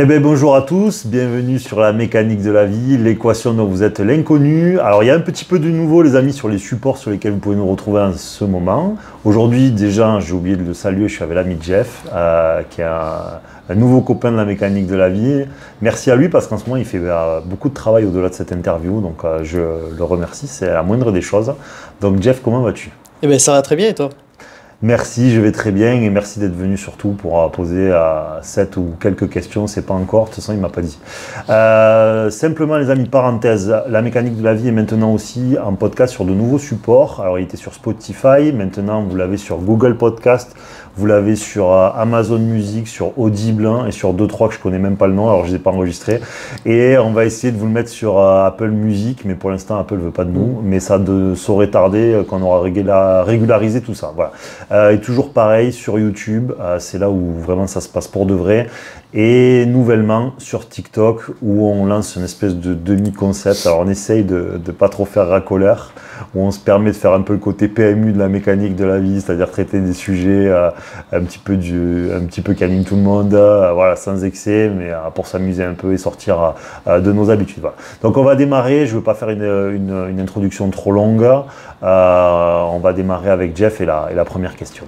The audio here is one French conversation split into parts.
Eh bien, bonjour à tous, bienvenue sur la mécanique de la vie, l'équation dont vous êtes l'inconnu. Alors, il y a un petit peu de nouveau, les amis, sur les supports sur lesquels vous pouvez nous retrouver en ce moment. Aujourd'hui, déjà, j'ai oublié de le saluer, je suis avec l'ami Jeff, qui est un nouveau copain de la mécanique de la vie. Merci à lui parce qu'en ce moment, il fait beaucoup de travail au-delà de cette interview, donc je le remercie, c'est la moindre des choses. Donc, Jeff, comment vas-tu? Eh bien, ça va très bien et toi? Merci, je vais très bien et merci d'être venu surtout pour poser 7 ou quelques questions, c'est pas encore, de toute façon il m'a pas dit. Simplement les amis, parenthèse, la mécanique de la vie est maintenant aussi en podcast sur de nouveaux supports. Alors il était sur Spotify, maintenant vous l'avez sur Google Podcast, vous l'avez sur Amazon Music, sur Audible et sur 2-3 que je connais même pas le nom, alors je les ai pas enregistrés. Et on va essayer de vous le mettre sur Apple Music, mais pour l'instant Apple veut pas de nous, mais ça saurait tarder quand on aura régularisé tout ça. Voilà. Et toujours pareil sur YouTube, c'est là où vraiment ça se passe pour de vrai. Et nouvellement sur TikTok où on lance une espèce de demi-concept. Alors on essaye de ne pas trop faire racoleur, où on se permet de faire un peu le côté PMU de la mécanique de la vie, c'est-à-dire traiter des sujets un petit peu câlin tout le monde, voilà, sans excès, mais pour s'amuser un peu et sortir de nos habitudes. Voilà. Donc on va démarrer, je ne veux pas faire une introduction trop longue, on va démarrer avec Jeff et la première question.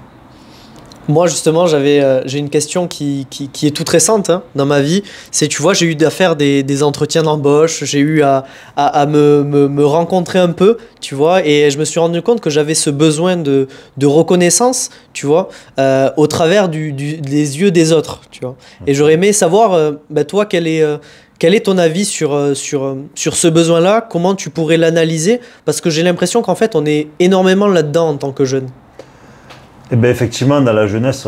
Moi, justement, j'ai une question qui est toute récente dans ma vie. C'est, tu vois, j'ai eu à faire des entretiens d'embauche, j'ai eu à me rencontrer un peu, tu vois, et je me suis rendu compte que j'avais ce besoin de reconnaissance, tu vois, au travers des yeux des autres, tu vois. Et j'aurais aimé savoir, toi, quel est ton avis sur ce besoin-là? Comment tu pourrais l'analyser? Parce que j'ai l'impression qu'en fait, on est énormément là-dedans en tant que jeune. Eh bien, effectivement, dans la jeunesse,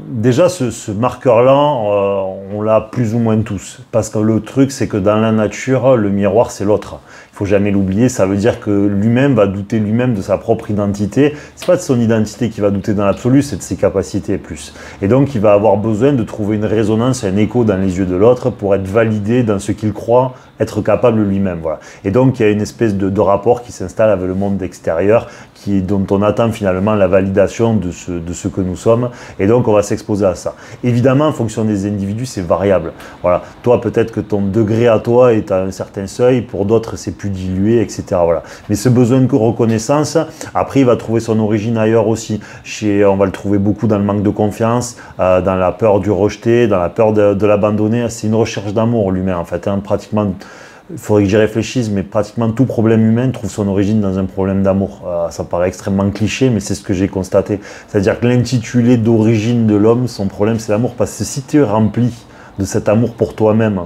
déjà ce marqueur-là, on l'a plus ou moins tous. Parce que le truc, c'est que dans la nature, le miroir, c'est l'autre. Il faut jamais l'oublier. Ça veut dire que lui-même va douter lui-même de sa propre identité. C'est pas de son identité qui va douter dans l'absolu, c'est de ses capacités plus. Et donc, il va avoir besoin de trouver une résonance, un écho dans les yeux de l'autre pour être validé dans ce qu'il croit être capable lui-même. Voilà. Et donc, il y a une espèce de rapport qui s'installe avec le monde extérieur dont on attend finalement la validation de ce que nous sommes. Et donc, on va s'exposer à ça. Évidemment, en fonction des individus, c'est variable. Voilà. Toi, peut-être que ton degré à toi est à un certain seuil. Pour d'autres, c'est plus dilué, etc. Voilà. Mais ce besoin de reconnaissance, après, il va trouver son origine ailleurs aussi. On va le trouver beaucoup dans le manque de confiance, dans la peur du rejeté, dans la peur de l'abandonner. C'est une recherche d'amour, l'humain, en fait. Pratiquement... Il faudrait que j'y réfléchisse, mais pratiquement tout problème humain trouve son origine dans un problème d'amour. Ça paraît extrêmement cliché, mais c'est ce que j'ai constaté. C'est-à-dire que l'intitulé d'origine de l'homme, son problème, c'est l'amour. Parce que si tu es rempli de cet amour pour toi-même,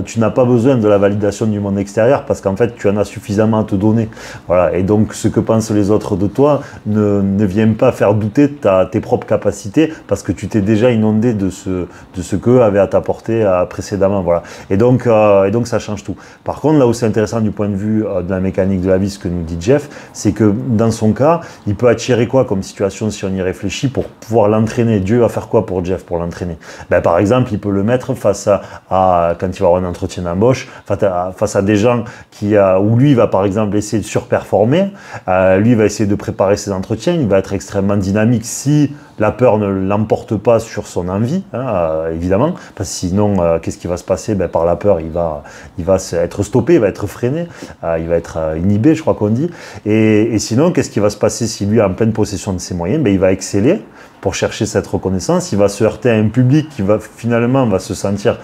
tu n'as pas besoin de la validation du monde extérieur parce qu'en fait, tu en as suffisamment à te donner. Voilà. Et donc, ce que pensent les autres de toi ne vient pas faire douter tes propres capacités parce que tu t'es déjà inondé de ce qu'eux avaient à t'apporter précédemment. Voilà. Et donc, ça change tout. Par contre, là où c'est intéressant du point de vue de la mécanique de la vie, ce que nous dit Jeff, c'est que dans son cas, il peut attirer quoi comme situation si on y réfléchit pour pouvoir l'entraîner. Dieu va faire quoi pour Jeff pour l'entraîner? Par exemple, il peut le mettre face à quand il va avoir un entretien d'embauche, face à des gens où lui va par exemple essayer de surperformer, lui va essayer de préparer ses entretiens, il va être extrêmement dynamique si la peur ne l'emporte pas sur son envie, évidemment, parce que sinon, qu'est-ce qui va se passer? Par la peur, il va être stoppé, il va être freiné, il va être inhibé, je crois qu'on dit. Et sinon, qu'est-ce qui va se passer si lui est en pleine possession de ses moyens? Il va exceller pour chercher cette reconnaissance, il va se heurter à un public qui va se sentir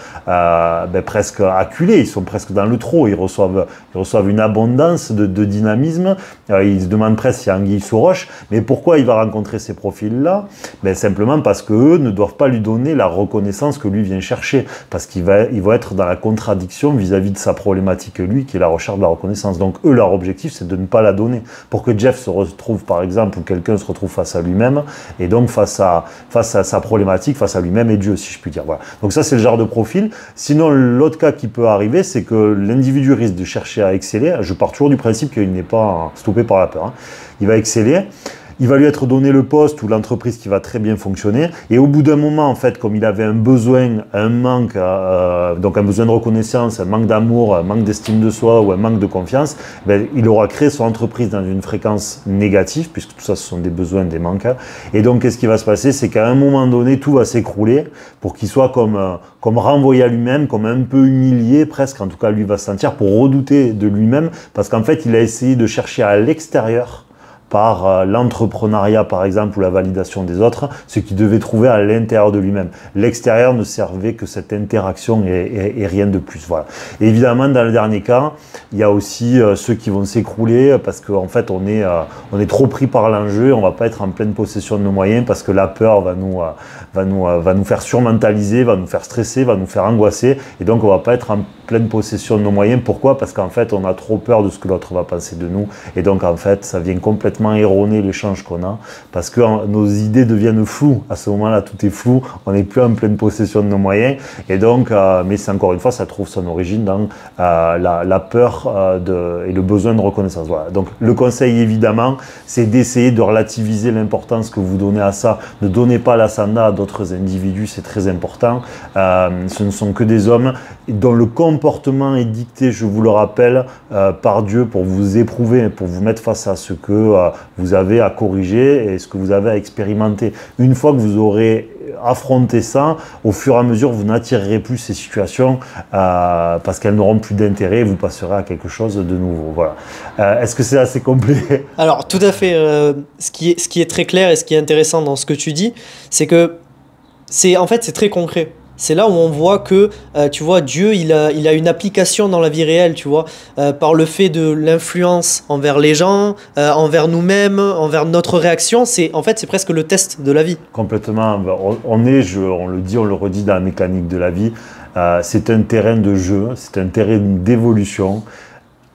presque acculé, ils sont presque dans le trop, ils reçoivent une abondance de dynamisme, ils se demandent presque s'il y a anguille sous roche, mais pourquoi il va rencontrer ces profils-là? Simplement parce qu'eux ne doivent pas lui donner la reconnaissance que lui vient chercher, parce qu'il va être dans la contradiction vis-à-vis de sa problématique, lui, qui est la recherche de la reconnaissance. Donc eux, leur objectif, c'est de ne pas la donner, pour que Jeff se retrouve, par exemple, ou quelqu'un se retrouve face à lui-même, et donc face à sa problématique, face à lui-même et Dieu, si je puis dire. Voilà. Donc ça, c'est le genre de profil. Sinon, l'autre cas qui peut arriver, c'est que l'individu risque de chercher à exceller. Je pars toujours du principe qu'il n'est pas stoppé par la peur. Il va exceller. il va lui être donné le poste ou l'entreprise qui va très bien fonctionner. Et au bout d'un moment, en fait, comme il avait un besoin, un manque, donc un besoin de reconnaissance, un manque d'amour, un manque d'estime de soi ou un manque de confiance, ben, il aura créé son entreprise dans une fréquence négative, puisque tout ça, ce sont des besoins, des manques. Et donc, qu'est-ce qui va se passer? C'est qu'à un moment donné, tout va s'écrouler pour qu'il soit comme renvoyé à lui-même, comme un peu humilié presque, en tout cas, lui va se sentir pour redouter de lui-même, parce qu'en fait, il a essayé de chercher à l'extérieur par l'entrepreneuriat par exemple ou la validation des autres, ce qu'il devait trouver à l'intérieur de lui-même. L'extérieur ne servait que cette interaction et rien de plus. Voilà. Et évidemment, dans le dernier cas, il y a aussi ceux qui vont s'écrouler parce qu'en fait, on est trop pris par l'enjeu, on ne va pas être en pleine possession de nos moyens parce que la peur va nous faire surmentaliser, va nous faire stresser, va nous faire angoisser et donc on ne va pas être en pleine possession de nos moyens. Pourquoi? Parce qu'en fait, on a trop peur de ce que l'autre va penser de nous et donc en fait, ça vient complètement erroner l'échange qu'on a parce que nos idées deviennent floues. À ce moment-là, tout est flou, on n'est plus en pleine possession de nos moyens et donc, mais c'est encore une fois, ça trouve son origine dans la peur et le besoin de reconnaissance. Voilà. Donc le conseil évidemment, c'est d'essayer de relativiser l'importance que vous donnez à ça. Ne donnez pas l'asana à d'autres individus, c'est très important. Ce ne sont que des hommes dont le comportement est dicté, je vous le rappelle, par Dieu pour vous éprouver, pour vous mettre face à ce que vous avez à corriger et ce que vous avez à expérimenter. Une fois que vous aurez affronté ça, au fur et à mesure, vous n'attirerez plus ces situations parce qu'elles n'auront plus d'intérêt et vous passerez à quelque chose de nouveau. Voilà. Est-ce que c'est assez complet? Alors, tout à fait. Ce qui est très clair et ce qui est intéressant dans ce que tu dis, c'est que en fait, c'est très concret. C'est là où on voit que, tu vois, Dieu, il a une application dans la vie réelle, tu vois, par le fait de l'influence envers les gens, envers nous-mêmes, envers notre réaction. En fait, c'est presque le test de la vie. Complètement. On le dit, on le redit dans la mécanique de la vie. C'est un terrain de jeu, c'est un terrain d'évolution.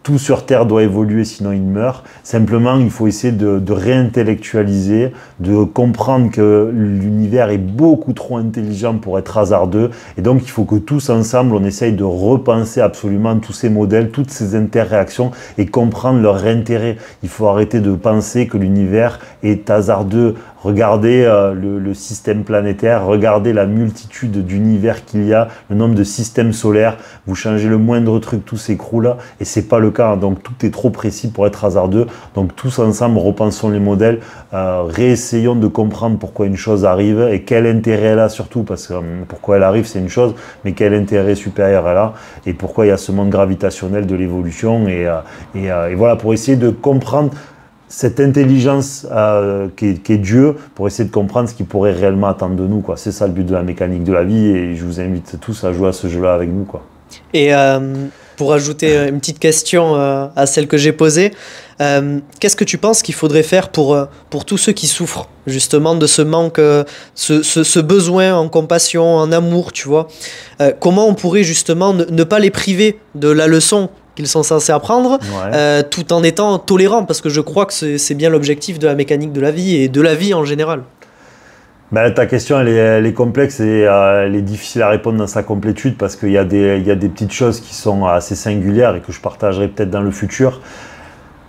Tout sur Terre doit évoluer, sinon il meurt. Simplement, il faut essayer de réintellectualiser, de comprendre que l'univers est beaucoup trop intelligent pour être hasardeux. Et donc, il faut que tous ensemble, on essaye de repenser absolument tous ces modèles, toutes ces interréactions et comprendre leur intérêt. Il faut arrêter de penser que l'univers est hasardeux. Regardez le système planétaire, regardez la multitude d'univers qu'il y a, le nombre de systèmes solaires. Vous changez le moindre truc, tout s'écroule et c'est pas le cas. Donc tout est trop précis pour être hasardeux. Donc tous ensemble, repensons les modèles, réessayons de comprendre pourquoi une chose arrive et quel intérêt elle a surtout, parce que pourquoi elle arrive c'est une chose, mais quel intérêt supérieur elle a et pourquoi il y a ce monde gravitationnel de l'évolution et voilà, pour essayer de comprendre cette intelligence qui est Dieu, pour essayer de comprendre ce qu'il pourrait réellement attendre de nous. C'est ça le but de la mécanique de la vie et je vous invite tous à jouer à ce jeu-là avec nous. Et pour ajouter une petite question à celle que j'ai posée, qu'est-ce que tu penses qu'il faudrait faire pour tous ceux qui souffrent justement de ce manque, ce besoin en compassion, en amour, tu vois? Comment on pourrait justement ne pas les priver de la leçon qu'ils sont censés apprendre, tout en étant tolérants, parce que je crois que c'est bien l'objectif de la mécanique de la vie et de la vie en général. Ta question elle est complexe et elle est difficile à répondre dans sa complétude parce qu'il y a des petites choses qui sont assez singulières et que je partagerai peut-être dans le futur.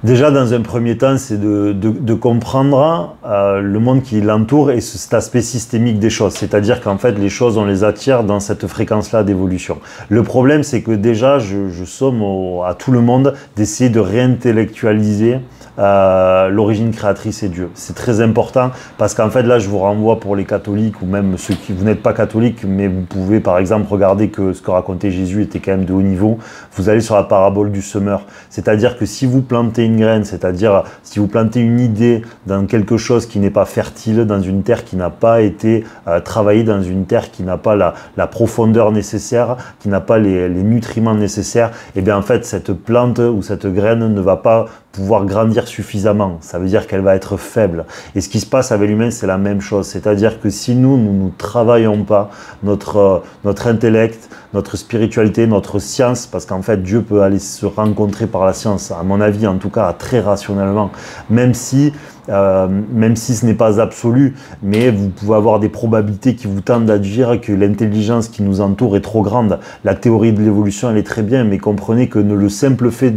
Déjà, dans un premier temps, c'est de comprendre le monde qui l'entoure et cet aspect systémique des choses. C'est-à-dire qu'en fait, les choses, on les attire dans cette fréquence-là d'évolution. Le problème, c'est que déjà, je somme à tout le monde d'essayer de réintellectualiser l'origine créatrice et Dieu. C'est très important parce qu'en fait, là, je vous renvoie pour les catholiques ou même ceux qui, vous n'êtes pas catholiques, mais vous pouvez par exemple regarder que ce que racontait Jésus était quand même de haut niveau. Vous allez sur la parabole du semeur. C'est-à-dire que si vous plantez une graine, c'est-à-dire si vous plantez une idée dans quelque chose qui n'est pas fertile, dans une terre qui n'a pas été travaillée, dans une terre qui n'a pas la profondeur nécessaire, qui n'a pas les nutriments nécessaires, et bien en fait cette plante ou cette graine ne va pas pouvoir grandir suffisamment. Ça veut dire qu'elle va être faible. Et ce qui se passe avec l'humain, c'est la même chose. C'est-à-dire que si nous ne travaillons pas notre intellect, notre spiritualité, notre science, parce qu'en fait, Dieu peut aller se rencontrer par la science, à mon avis, en tout cas, très rationnellement, même si même si ce n'est pas absolu, mais vous pouvez avoir des probabilités qui vous tendent à dire que l'intelligence qui nous entoure est trop grande. La théorie de l'évolution, elle est très bien, mais comprenez que le simple fait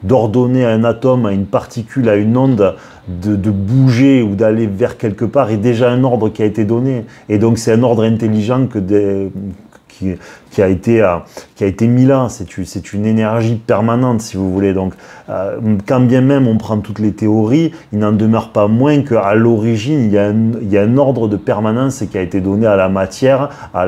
d'ordonner à un atome, à une particule, à une onde, de bouger ou d'aller vers quelque part est déjà un ordre qui a été donné. Et donc c'est un ordre intelligent qui a été mis là. C'est une énergie permanente, si vous voulez. Donc, quand bien même on prend toutes les théories, il n'en demeure pas moins qu'à l'origine, il y a un ordre de permanence qui a été donné à la matière, à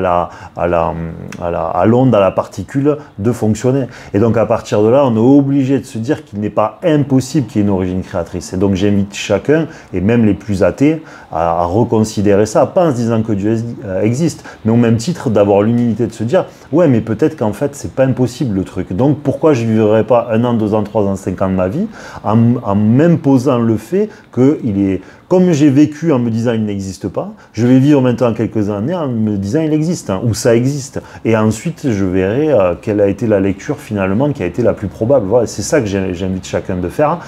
l'onde, à la particule, de fonctionner. Et donc, à partir de là, on est obligé de se dire qu'il n'est pas impossible qu'il y ait une origine créatrice. Et donc, j'invite chacun, et même les plus athées, à reconsidérer ça, pas en se disant que Dieu existe, mais au même titre d'avoir l'humilité de se dire ouais, mais peut-être qu'en fait c'est pas impossible le truc, donc pourquoi je vivrais pas 1 an, 2 ans, 3 ans, 5 ans de ma vie en m'imposant le fait qu'il est, comme j'ai vécu en me disant il n'existe pas, je vais vivre maintenant quelques années en me disant il existe, hein, ou ça existe, et ensuite je verrai quelle a été la lecture finalement qui a été la plus probable. Voilà, c'est ça que j'invite chacun de faire,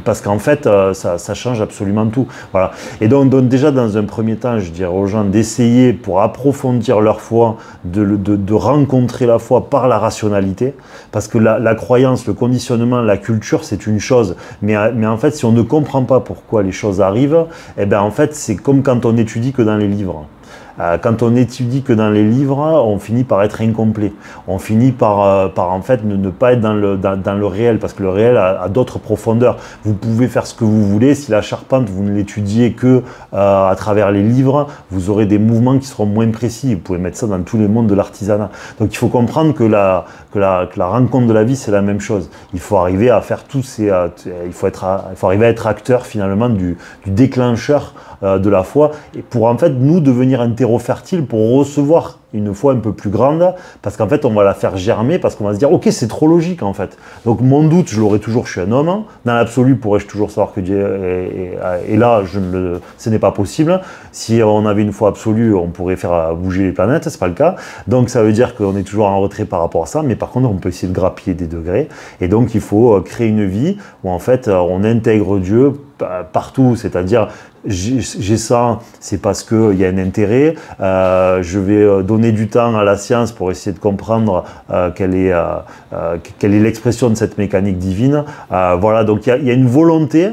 parce qu'en fait ça change absolument tout. Voilà. Et donc déjà dans un premier temps, je dirais aux gens d'essayer, pour approfondir leur foi, de rencontrer la foi par la rationalité, parce que la croyance, le conditionnement, la culture, c'est une chose, mais en fait si on ne comprend pas pourquoi les choses arrivent, eh ben en fait c'est comme quand on étudie que dans les livres. Quand on étudie que dans les livres, on finit par être incomplet. On finit par en fait ne pas être dans le réel, parce que le réel a d'autres profondeurs. Vous pouvez faire ce que vous voulez, si la charpente, vous ne l'étudiez que à travers les livres, vous aurez des mouvements qui seront moins précis. Vous pouvez mettre ça dans tous les mondes de l'artisanat. Donc il faut comprendre que la rencontre de la vie, c'est la même chose. Il faut arriver à faire tous ces... il faut arriver à être acteur finalement du déclencheur de la foi, et pour en fait nous devenir un terreau fertile pour recevoir une foi un peu plus grande, parce qu'en fait on va la faire germer, parce qu'on va se dire ok, c'est trop logique en fait. Donc mon doute, je l'aurai toujours, je suis un homme, dans l'absolu pourrais-je toujours savoir que Dieu est là, ce n'est pas possible. Si on avait une foi absolue, on pourrait faire bouger les planètes, c'est pas le cas. Donc ça veut dire qu'on est toujours en retrait par rapport à ça, mais par contre on peut essayer de grappiller des degrés, et donc il faut créer une vie où en fait on intègre Dieu partout, c'est-à-dire j'ai ça, c'est parce qu'il y a un intérêt, je vais donner du temps à la science pour essayer de comprendre quelle est l'expression de cette mécanique divine. Voilà, donc il y a une volonté,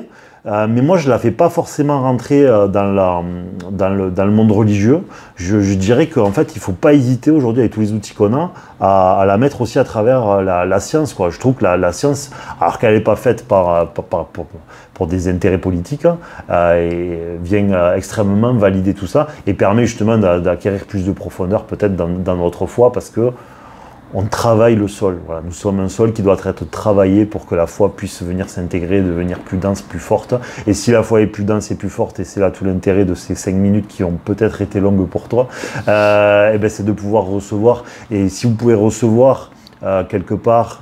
mais moi je ne la fais pas forcément rentrer dans le monde religieux. Je dirais qu'en fait il ne faut pas hésiter aujourd'hui avec tous les outils qu'on a à la mettre aussi à travers la science, quoi. Je trouve que la science, alors qu'elle n'est pas faite pour des intérêts politiques, et vient extrêmement valider tout ça et permet justement d'acquérir plus de profondeur peut-être dans notre foi, parce que on travaille le sol. Voilà. Nous sommes un sol qui doit être travaillé pour que la foi puisse venir s'intégrer, devenir plus dense, plus forte. Et si la foi est plus dense et plus forte, et c'est là tout l'intérêt de ces 5 minutes qui ont peut-être été longues pour toi, et ben c'est de pouvoir recevoir. Et si vous pouvez recevoir quelque part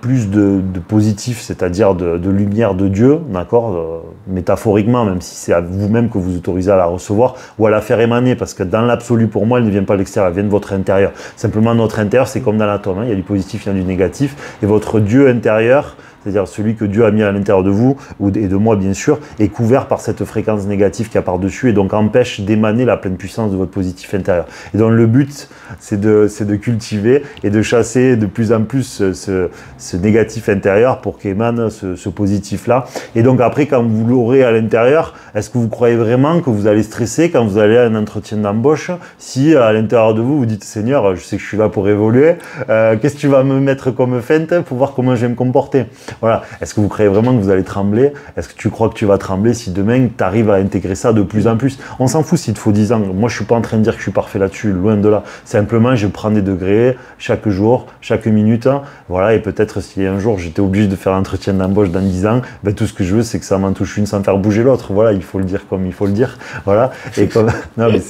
plus de positif, c'est-à-dire de lumière de Dieu, d'accord, métaphoriquement, même si c'est à vous-même que vous autorisez à la recevoir ou à la faire émaner, parce que dans l'absolu, pour moi, elle ne vient pas de l'extérieur, elle vient de votre intérieur. Simplement, notre intérieur, c'est comme dans l'atome, hein, il y a du positif, il y a du négatif, et votre Dieu intérieur, c'est-à-dire celui que Dieu a mis à l'intérieur de vous, et de moi bien sûr, est couvert par cette fréquence négative qui a par-dessus, et donc empêche d'émaner la pleine puissance de votre positif intérieur. Et donc le but, c'est de cultiver et de chasser de plus en plus ce négatif intérieur pour qu'émane ce positif-là. Et donc après, quand vous l'aurez à l'intérieur, est-ce que vous croyez vraiment que vous allez stresser quand vous allez à un entretien d'embauche, si à l'intérieur de vous, vous dites « Seigneur, je sais que je suis là pour évoluer, qu'est-ce que tu vas me mettre comme feinte pour voir comment je vais me comporter ?» Voilà. Est-ce que vous croyez vraiment que vous allez trembler? Est-ce que tu crois que tu vas trembler si demain tu arrives à intégrer ça de plus en plus? On s'en fout s'il te faut 10 ans. Moi, je suis pas en train de dire que je suis parfait là-dessus, loin de là. Simplement, je prends des degrés chaque jour, chaque minute. Voilà. Et peut-être si un jour j'étais obligé de faire un entretien d'embauche dans 10 ans, ben, tout ce que je veux, c'est que ça m'en touche une sans faire bouger l'autre. Voilà. Il faut le dire comme il faut le dire. Voilà. Et comme, non, mais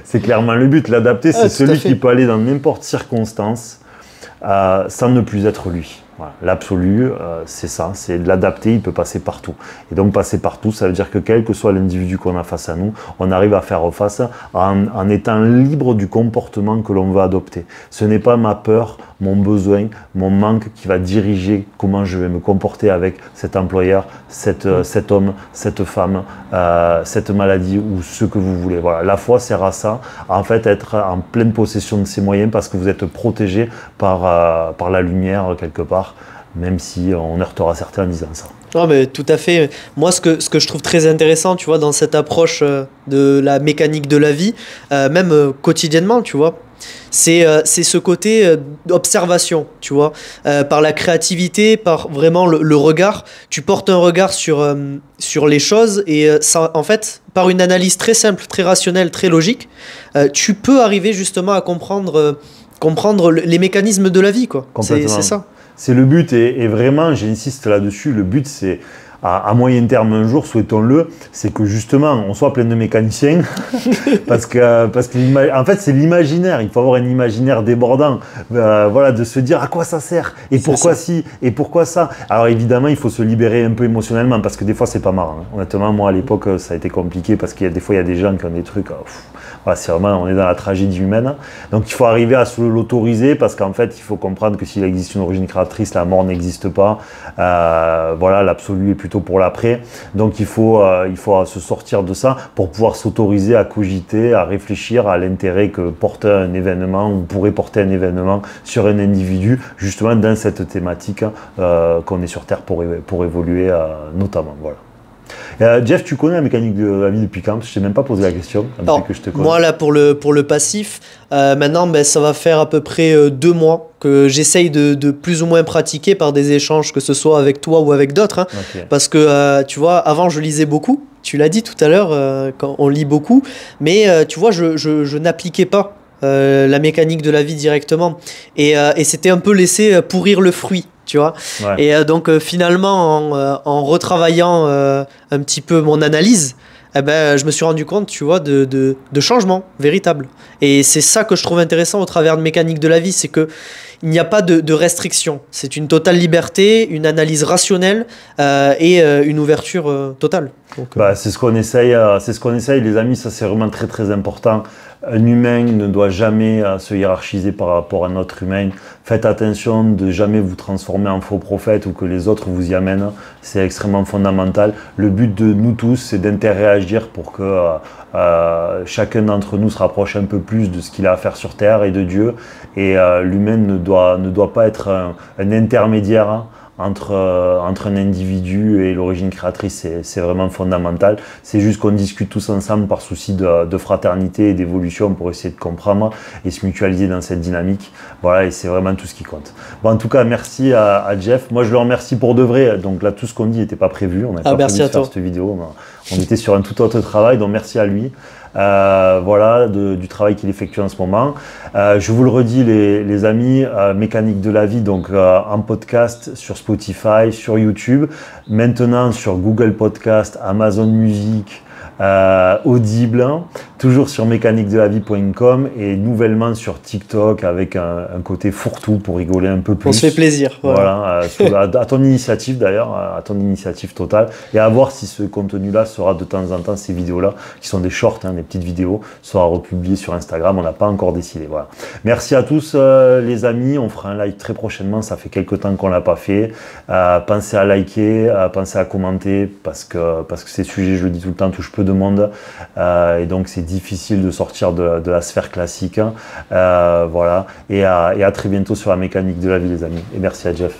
c'est clairement le but. L'adapter, c'est celui qui peut aller dans n'importe circonstance, sans ne plus être lui. Voilà. L'absolu, c'est ça, c'est de l'adapter, il peut passer partout. Et donc passer partout, ça veut dire que quel que soit l'individu qu'on a face à nous, on arrive à faire face en étant libre du comportement que l'on va adopter. Ce n'est pas ma peur, mon besoin, mon manque qui va diriger comment je vais me comporter avec cet employeur, cet homme, cette femme, cette maladie ou ce que vous voulez. Voilà. La foi sert à ça, à en fait être en pleine possession de ses moyens parce que vous êtes protégé par la lumière quelque part, même si on heurtera certains en disant ça. Non, mais tout à fait. Moi, ce que je trouve très intéressant, tu vois, dans cette approche de la mécanique de la vie, même quotidiennement, tu vois, c'est ce côté d'observation, tu vois, par la créativité, par vraiment le regard. Tu portes un regard sur les choses et ça, en fait, par une analyse très simple, très rationnelle, très logique, tu peux arriver justement à comprendre les mécanismes de la vie, quoi. C'est ça. C'est le but et vraiment, j'insiste là-dessus, le but c'est, à moyen terme un jour, souhaitons-le, c'est que justement on soit plein de mécaniciens parce que en fait c'est l'imaginaire, il faut avoir un imaginaire débordant, voilà, de se dire à quoi ça sert et pourquoi si et pourquoi ça. Alors évidemment il faut se libérer un peu émotionnellement parce que des fois c'est pas marrant, hein. Honnêtement moi à l'époque ça a été compliqué parce qu'il y a des fois il y a des gens qui ont des trucs, voilà, c'est vraiment, on est dans la tragédie humaine, donc il faut arriver à se l'autoriser parce qu'en fait il faut comprendre que s'il existe une origine créatrice, la mort n'existe pas, voilà, l'absolu est plutôt pour l'après, donc il faut se sortir de ça pour pouvoir s'autoriser à cogiter, à réfléchir à l'intérêt que porte un événement ou pourrait porter un événement sur un individu, justement dans cette thématique qu'on est sur Terre pour évoluer notamment, voilà. Jeff, tu connais la mécanique de la vie depuis quand? Je t'ai même pas posé la question. Alors, que je te connais. moi là pour le passif, maintenant ça va faire à peu près 2 mois que j'essaye de plus ou moins pratiquer par des échanges, que ce soit avec toi ou avec d'autres, hein. Okay. Parce que tu vois, avant je lisais beaucoup, tu l'as dit tout à l'heure, quand on lit beaucoup, mais tu vois, je n'appliquais pas la mécanique de la vie directement et c'était un peu laisser pourrir le fruit. Tu vois, ouais. Et donc finalement en retravaillant un petit peu mon analyse, eh ben, je me suis rendu compte, tu vois, de changements véritables. Et c'est ça que je trouve intéressant au travers de mécanique de la vie, c'est que il n'y a pas de restriction. C'est une totale liberté, une analyse rationnelle et une ouverture totale. Donc, c'est ce qu'on essaye, les amis. Ça, c'est vraiment très très important. Un humain ne doit jamais se hiérarchiser par rapport à un autre humain. Faites attention de jamais vous transformer en faux prophète ou que les autres vous y amènent. C'est extrêmement fondamental. Le but de nous tous, c'est d'interréagir pour que chacun d'entre nous se rapproche un peu plus de ce qu'il a à faire sur Terre et de Dieu. Et l'humain ne doit pas être un intermédiaire entre un individu et l'origine créatrice, c'est vraiment fondamental. C'est juste qu'on discute tous ensemble par souci de fraternité et d'évolution pour essayer de comprendre et se mutualiser dans cette dynamique. Voilà, et c'est vraiment tout ce qui compte. Bon, en tout cas, merci à Jeff. Moi, je le remercie pour de vrai. Donc là, tout ce qu'on dit n'était pas prévu. On n'a pas prévu de faire cette vidéo. On était sur un tout autre travail, donc merci à lui. Voilà, du travail qu'il effectue en ce moment. Je vous le redis, les amis, Mécanique de la vie, donc en podcast sur Spotify, sur YouTube, maintenant sur Google Podcast, Amazon Music, Audible, toujours sur mécaniquedelavie.com et nouvellement sur TikTok avec un côté fourre-tout pour rigoler un peu plus. On se fait plaisir. Voilà, à ton initiative d'ailleurs, à ton initiative totale, et à voir si ce contenu-là sera de temps en temps, ces vidéos-là, qui sont des shorts, des petites vidéos, sera republié sur Instagram. On n'a pas encore décidé. Voilà. Merci à tous les amis. On fera un live très prochainement. Ça fait quelques temps qu'on l'a pas fait. Pensez à liker, pensez à commenter parce que ces sujets, je le dis tout le temps, touchent peu de monde et donc c'est difficile de sortir de la sphère classique. Voilà. Et à très bientôt sur la mécanique de la vie, les amis. Et merci à Jeff.